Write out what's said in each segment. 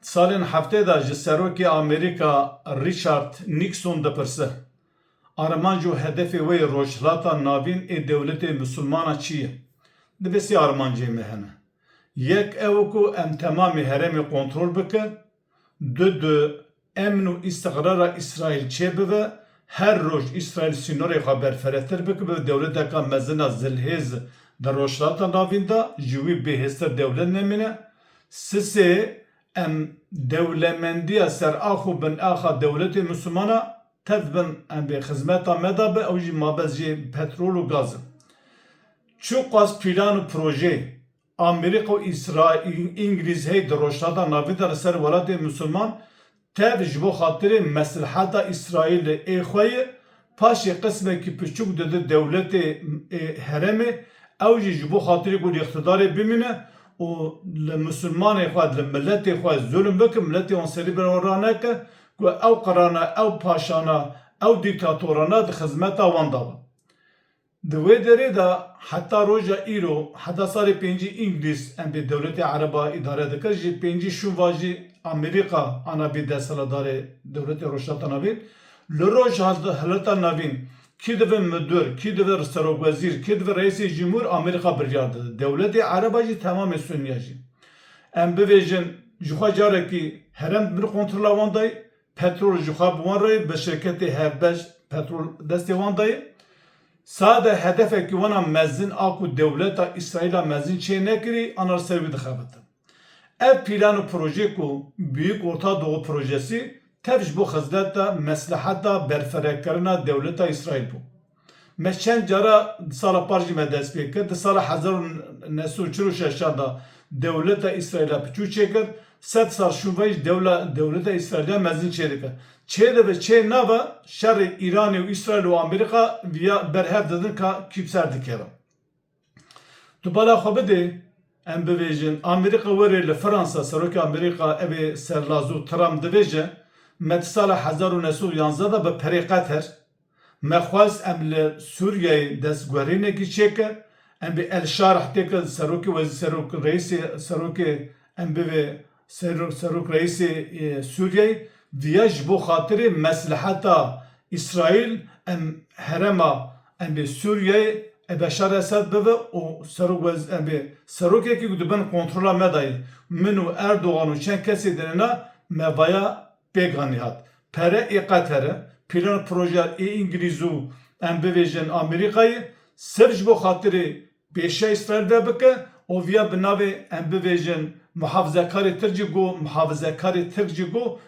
Salên heftê de ji Serokê Amerîka Richard Nixon dipirse, armanc û hedefê wê rojhilata navîn ê dewletê Müslûmanan çi ye? Divê sê armancê me hene. Yek ew ku em temamê herêmê kontrol bike, du emn û îstiqrara İsraîl çêbibe, her roj İsraîl sînorê xwe berfirehtir bike bi dewleteka mezin a zilhêz di rojhilata navîn de ji wî bêhêztir dewlet nemîne. Sisê em dewlemendiya serax û binaxa dewletê Müslûmana tev bin em bê xizmeta me da be ew jî mabez jê petrol û gaz in. Çi qas pîlan û projeyê Amerîka û İngilîz hey di rojhilata navîn de li ser welatê Müslûman tev ji bo xatirê mesliheta İsraîlê ê xwe ye paşê qismekî piçûk dide dewletê herêmê ew jî ji bo xatirê ku li iqtidarê bimîne û li Müslûmanê xwe li milletê xwe zulm bike, milletê wan serî bir neke ku ew qirana, ew paşana, ew dîktatorana di xizmeta wan da be. Di wê derê de heta roja îro, heta salê pêncî İngilîz em bê dewletê Ereba îdare dikir, ji pêncî şûva jî Amerîka ana bê desthilatdarê dewletê rojhilata navîn, li rojhilata navîn kî dibe müdür, kî dibe serokwezîr, kî dibe reîsê cumhur Amerîka biryar dide. Dewletê Ereba jî temamê Sunniya jî. Em bibêjin ji xwe carekî herem bir kontrola wan dayê, petrol ji xwe bi wan re bi şirketê Hevbeş petrol destê wan dayê. Sade hedefekî wana mezin a ku dewleta İsraîla mezin çê nekirî anar ser wî dixebitin. Ev pîlan û projê ku Büyük Orta Doğu Projesi tev ji bo xizmeta mesliheta berfirehkirina dewleta İsraîl bû. Me çend cara di sala par jî me dest pê kir, di sala 1946 da dewleta İsraîla piçû çêkir, sed sal şûnve jî dewleta İsraîla mezin çê dikir. Çê dibe çê nave şerê İranê û İsraîl û Amerîka viya berhev didin ka kîpser dikevin. Tu bala xwe bidê em bibêjin Amerîka werê li Fransa Serokê Amerîka evê serlazû Trump dibêje me di sala 1911 da bi perêqet her me xwest em li Sûriyeyê destguherînekî çêkir, em bê Elşarh têkir serok reîsê serokê em bivê serok reîsê Sûriyeyê viya ji bo xatirê mesliheta İsraîl em herema em bê Sûriyeyê Beşar Esed bibe û em bê serokekî ku dibin kontrola me dayê min û Erdogan û çend kesê dinêne me vaya pêkanî hat. Pere ê qetere pîlan projeya ê İngilîz û em bibêjin Amerîkayê sirf ji bo xatirê pêşa İsraîl vebike û viya bi navê em bibêjin muhafizekarê Tirk jî got muhafizekarê Tirk jî got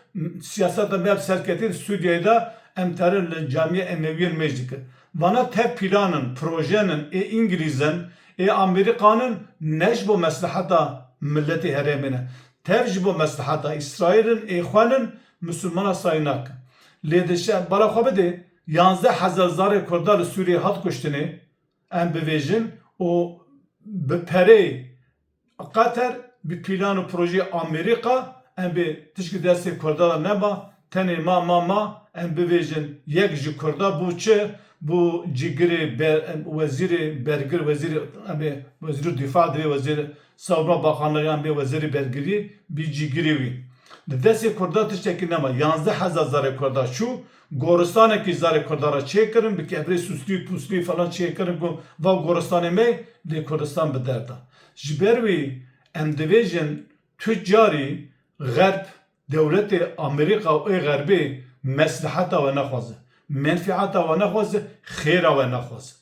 siyaseta me serketî Sûriyeyê de em terin li camiye Emeviyên me jî dikir. Vana tev pîlanın, projenin ê İngilîzin, ê Amerîkanın ne ji bo mesliheta milletê herêmê ne. Tev ji bo mesliheta İsraîlin ê xwenin Müslûmana sayî nakin. Lê di bala xwe bidê 11,000 zarê Kurdar li Sûriyeyê hat kuştinê em bibêjin û bi perê Qatar bi pîlan û projeyê Amerîka em bê tişkî destê Kurdaran neba tenê ma em bibêjin yek ji Kurdar bû çi bu cigirê wezîrê bergir wezîrê em bê wezîrê dîfa divê wezîrê savunma baxanlığî em bê wezîrê bergirî bî cigirê wî. Di destê Kurdar tiştekî nema 11,000 zarê Kurdar çû goristanekî zarê Kurdara çêkirin bi kebrê süslî puslî falan çêkirin ku va goristanê me lê Kurdistan bi derda. Ji ber wî em dibêjin tu carî Xerb dewletê Amerîka û ê Xerbê mesliheta we nexwaze, menfiata we nexwaze, xêra we nexwaze.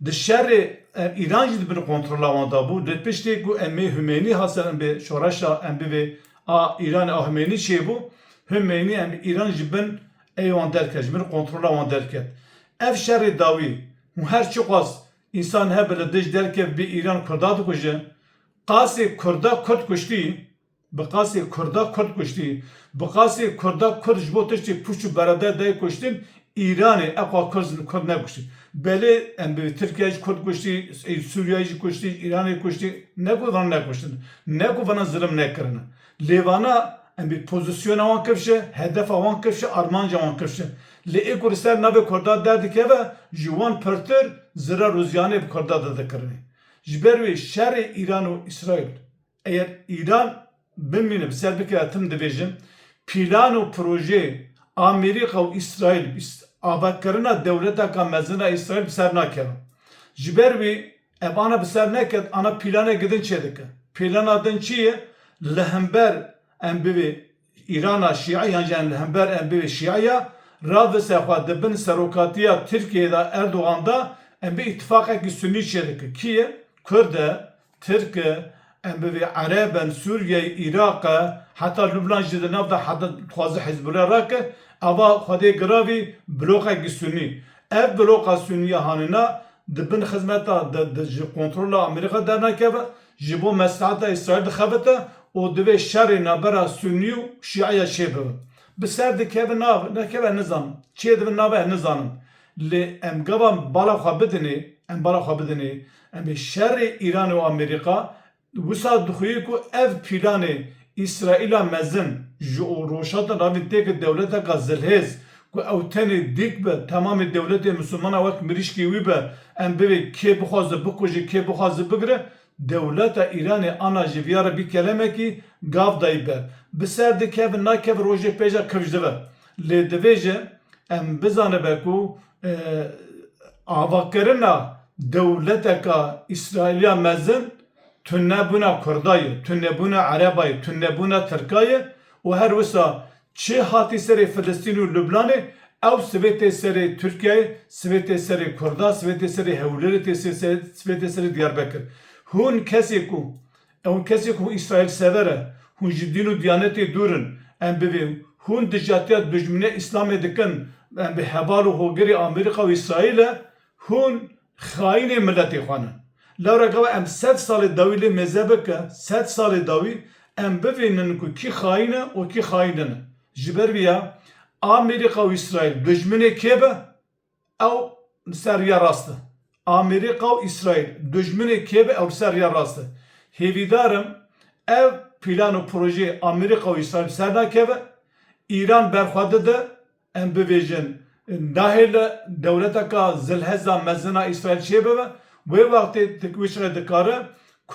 Di şerê İran jî dibin kontrola wan da bû, di piştê ku em ê Hümeyni hase em bê şoreşa em bivê a İran a Hümeyni çêbû, Hümeyni em İran jî bin ê wan derket, ji bin kontrola wan derket. Ev şerê dawî û her çi qas însan hebe li dij derket bî İran Kurda dikuje, qasê Kurda Kurd kuştî, bi qasê Kurda Kurd kuştî, bi qasê Kurda Kurd ji bo tiştê pûç û bereder dayê kuştin, İranê eqa Kurd nekuştî. Belê em bi Tirkiye jî Kurd kuştî, Sûriye jî kuştî, İranê kuştî, ne ku van nekuştin, ne ku vana zilim nekirine. Lêvana em bi pozisyona wan kevşe, hedefa wan kevşe, armanca wan kevşe. Lê ê ku li ser navê Kurda derdikeve, ji wan pirtir zira Rûzyanê bi Kurda de dikirinê. Ji ber wê şerê İran û İsraîl, eğer İran بمینم سر بکاتم دبیجم پیلان و پروژه آمریکا و اسرائیل آبادکرنا دولتا کا مزنا اسرائیل بسر نکرد. جبروی ابانا بسر نکرد آنا پیلانه گدن چه دکه؟ پیلان آدن چیه؟ لهمبر ام بی ایران شیعی یعنی لهمبر ام بی شیعی راو سخوا دبن سروکاتیا ترکیه دا اردوغان دا ام بی اتفاقه کی سنی چه دکه؟ کیه؟ کرده، ترکه، ام بی عربن، سوریه، عراق، حتی لبنان جده نفده حتی خوازه حزب الله راکه اوا خواده گراوی بلوکه کی سنی اف بلوکه سنی هانینا دبن خدمتا د کنترل امریکا در نکبه جبو مصلحت اسرائیل دخبته و دوی شر نبرا سنی و شیعه شبه بسر دکبه نکبه نظام چه دوی نبه نظامم لی ام گوام بالا خوابدنی ام شر ایران و امریکا وسا دخویی کو اف پیلان اسرائیل مزن جو روشات ناوین تک دولت کا زلهز کو اوتنی دیک به تمام دولت مسلمان وقت مریشکی وی به ام بی کی بخواز بکوجی کی بخواز بگره دولت ایران آنا جویار بی کلمه کی گاف دای بر بسر دکه و نکه روژه پیجا کجده بر لی دویجه ام بزانه بکو آواکرنا دولت کا اسرائیلیا مزن تنه بنا کردایه، تنه بنا عربایه، تنه بنا ترکایه و هر وسا چه هاتی سر فلسطین و لبنانه او سویت سر ترکیه، سویت سر کردا، سویت سر هولری، سویت سر دیاربکر. هون کسی کو اسرائیل سوره، هون جدین و دیانتی دورن، ام ببین هون دجاتیات دجمنه اسلام دکن، ام به حبال و هوگری امریکا و اسرائیل، هون خاین ملتی خوانن. لورا قوا ام 100 سال داوی لی مذهبه که 100 سال داوی ام ببینن که کی خاینه و کی خاینه جبر بیا امریکا و اسرائیل دشمنه که به او سریا راسته امریکا و اسرائیل دشمنه که به او سریا راسته هیویدارم ev plan و پروژه امریکا و اسرائیل سر نکه ایران برخواده ده ام ببیجن داخل دولت کا زلهزا مزنا اسرائیل چه به و وقتی تکویشره دکاره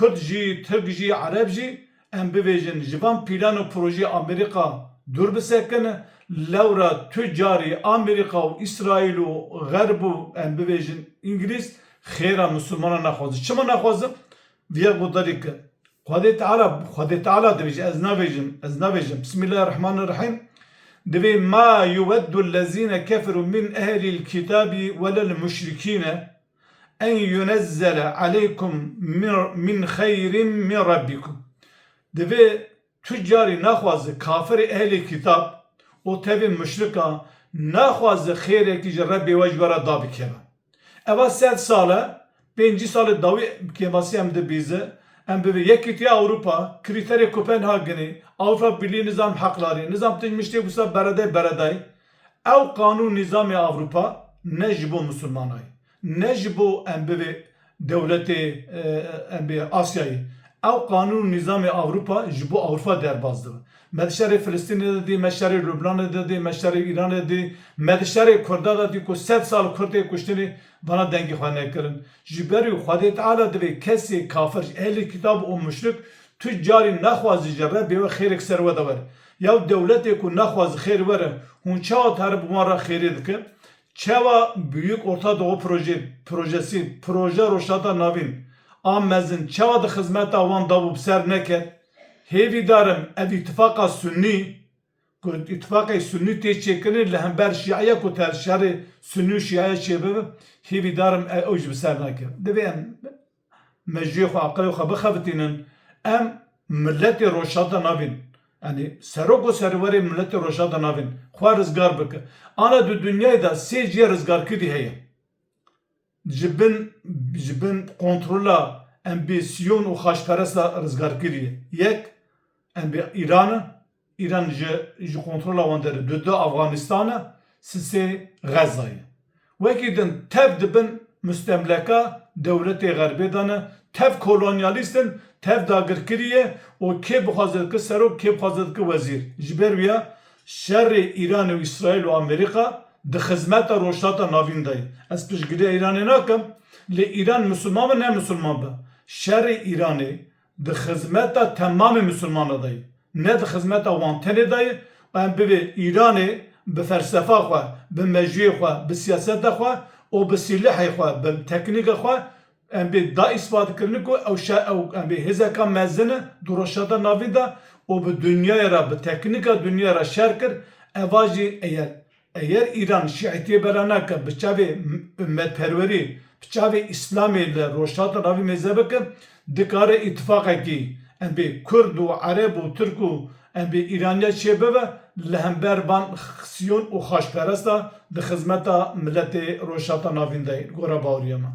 کرد جی، ترک جی، عرب جی ام ببیجن جوان پیلان و پروژه امریکا دور بسکنه لورا تجاری امریکا و اسرائیل و غرب و ام ببیجن انگلیس خیره مسلمان نخوازه چما نخوازه؟ ویا قدری که خواهد تعالی دویج از نویجم بسم الله الرحمن الرحیم دوی ما یود الذین کفروا من اهل الكتاب ولا المشرکین en yunezzele aleykum min hayrin min rabbikum. Deve tüccari nakhwazı kafiri ehli kitap o tevi müşrika nakhwazı khayre ki Rabbi vecbara da bikeva. Eva 7 sala 5 salı davi kevasi hem de bize hem be yekiti Avrupa kriteri Kopenhagen'i Avrupa Birliği nizam hakları nizam tecmişti bu sefer beraday ev kanun nizami Avrupa necbu Müslümanay necbu embi devleti embi Asya'yı ev kanun nizami Avrupa jibu Avrupa derbazdı. Medşeri Filistin'de dedi, Medşeri Lübnan'da dedi, Medşeri İran'da dedi, Medşeri Kurda'da dedi ki 7 sal Kurd'e kuştuni bana dengi khane kırın. Jiberi Khudet Ala dedi kesi kafir ehli kitab o müşrik tüccari nakhwazi cerre be khayrek serve da var. Ya devleti ku nakhwaz khayr var. Hun çavat harb mara khayred ki çava büyük Orta Doğu projesi proje roşata navin amezin çava da hizmet avan davu ser neket hevi darım ev ittifaka sünni ku ittifaka sünni te çekinir lehember şiaya ku terşari sünni şiaya şebebe hevi darım oj beser neket devem mecih akıl ve khabetinin em milleti roşata navin yani serok serveri milleti roşata navin khwa rızgar bek ana du dünyada sece rızgar kidi heye jibin kontrola ambisyon u xaşperesta rızgar kidi yek embi İran ji kontrola wandere du Afganistan'a sise Gazze'ye vekidin tev dibin müstemleka devleti garbedana tev kolonyalistin tev dagirkiriye o ke buhazet ki serok ke buhazet ki vezir jiberviya şerri İran ve İsrail ve Amerika de hizmeta roştata navindayı ez pişgide İran'ı nakam le İran Müslüman mı ne Müslüman mı şerri İran'ı de hizmeta tamamı Müslüman adayı ne de hizmeta wan tenê dayê em bivê Îranê bi felsefa xwe, bi mejiyê xwe, bi siyaseta xwe û bi silahê xwe, bi teknîka xwe em bê da îspat kirin ku ew em bê hêzeka mezin e du rojhilata navîn de û bi dünyaya re bi teknîka dünyaya re şer kir eva jî eğer İran şiîtiyê bela neke bi çavê ummetperwerî bi çavê İslamê li rojhilata navîn mêze bikin dikare îtifaqekî em bê Kurd û Ereb û Türk û em bê İraniya çê bibe li hember van Sîyon û xweşperest de di xizmeta milletê rojhilata navîn de gora baweriya me.